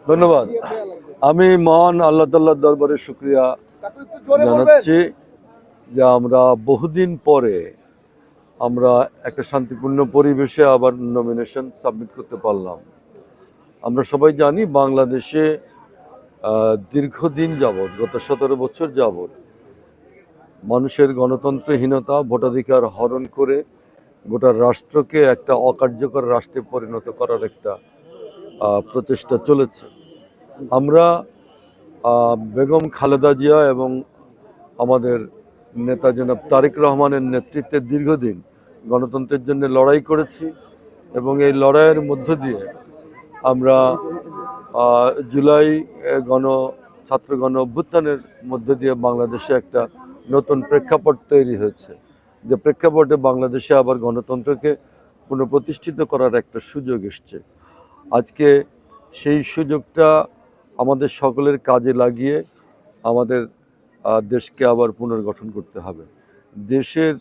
ধন্যবাদ। আমি মহান আল্লাহ তাআলার দরবারে শুকরিয়া জানাচ্ছি যে আমরা বহুদিন পরে আমরা একটা শান্তিপূর্ণ পরিবেশে আবার নমিনেশন সাবমিট করতে পারলাম। আমরা সবাই জানি বাংলাদেশে দীর্ঘদিন যাবৎ, গত 17 বছর যাবৎ মানুষের গণতন্ত্রহীনতা, ভোটাধিকার হরণ করে গোটা রাষ্ট্রকে একটা অকার্যকর রাষ্ট্রে পরিণত করার একটা প্রচেষ্টা চলেছে। আমরা বেগম খালেদা জিয়া এবং আমাদের নেতা জনাব তারেক রহমানের নেতৃত্বে দীর্ঘদিন গণতন্ত্রের জন্য লড়াই করেছি এবং এই লড়াইয়ের মধ্য দিয়ে আমরা জুলাই ছাত্র গণ অভ্যুত্থানের মধ্য দিয়ে বাংলাদেশে একটা নতুন প্রেক্ষাপট তৈরি হয়েছে, যে প্রেক্ষাপটে বাংলাদেশে আবার গণতন্ত্রকে পুনঃপ্রতিষ্ঠিত করার একটা সুযোগ এসছে। আজকে সেই সুযোগটা আমাদের সকলের কাজে লাগিয়ে আমাদের দেশকে আবার পুনর্গঠন করতে হবে। দেশের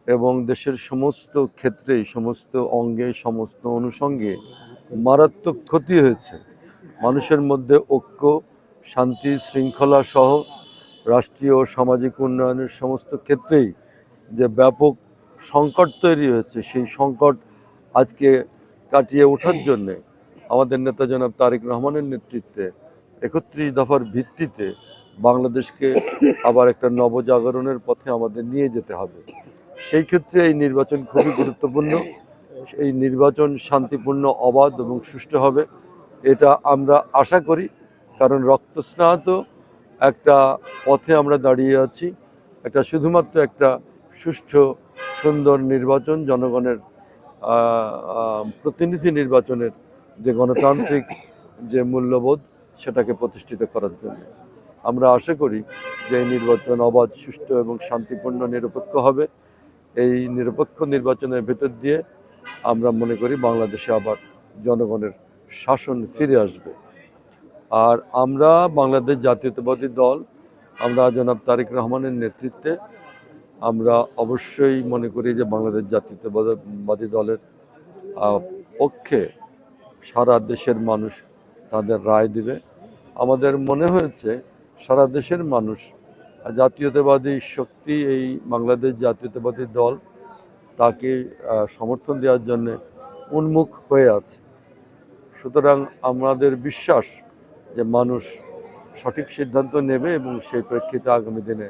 এবং দেশের সমস্ত ক্ষেত্রেই, সমস্ত অঙ্গে, সমস্ত অনুষঙ্গে মারাত্মক ক্ষতি হয়েছে। মানুষের মধ্যে ঐক্য, শান্তি, শৃঙ্খলা সহ রাষ্ট্রীয় ও সামাজিক উন্নয়নের সমস্ত ক্ষেত্রেই যে ব্যাপক সংকট তৈরি হয়েছে, সেই সংকট আজকে কাটিয়ে ওঠার জন্যে আমাদের নেতা জনাব তারেক রহমানের নেতৃত্বে 31 দফার ভিত্তিতে বাংলাদেশকে আবার একটা নবজাগরণের পথে আমাদের নিয়ে যেতে হবে। সেই ক্ষেত্রে এই নির্বাচন খুবই গুরুত্বপূর্ণ। এই নির্বাচন শান্তিপূর্ণ, অবাধ এবং সুষ্ঠু হবে, এটা আমরা আশা করি। কারণ রক্তস্নাত একটা পথে আমরা দাঁড়িয়ে আছি। একটা শুধুমাত্র একটা সুষ্ঠু, সুন্দর নির্বাচন, জনগণের প্রতিনিধি নির্বাচনের যে গণতান্ত্রিক যে মূল্যবোধ, সেটাকে প্রতিষ্ঠিত করার জন্য আমরা আশা করি যে এই নির্বাচন অবাধ, সুষ্ঠু এবং শান্তিপূর্ণ, নিরপেক্ষ হবে। এই নিরপেক্ষ নির্বাচনের ভেতর দিয়ে আমরা মনে করি বাংলাদেশে আবার জনগণের শাসন ফিরে আসবে। আর আমরা বাংলাদেশ জাতীয়তাবাদী দল, আমরা জনাব তারেক রহমানের নেতৃত্বে আমরা অবশ্যই মনে করি যে বাংলাদেশ জাতীয়তাবাদী দলের পক্ষে সারা দেশের মানুষ তাদের রায় দিবে। আমাদের মনে হয়েছে সারা দেশের মানুষ জাতীয়তাবাদী শক্তি, এই বাংলাদেশ জাতীয়তাবাদী দল, তাকে সমর্থন দেওয়ার জন্য উন্মুখ হয়ে আছে। সুতরাং আমাদের বিশ্বাস যে মানুষ সঠিক সিদ্ধান্ত নেবে এবং সেই প্রেক্ষিতে আগামী দিনে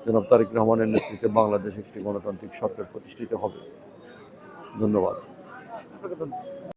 জনাব তারেক রহমানের নেতৃত্বে বাংলাদেশে একটি গণতান্ত্রিক সরকার প্রতিষ্ঠিত হবে। ধন্যবাদ।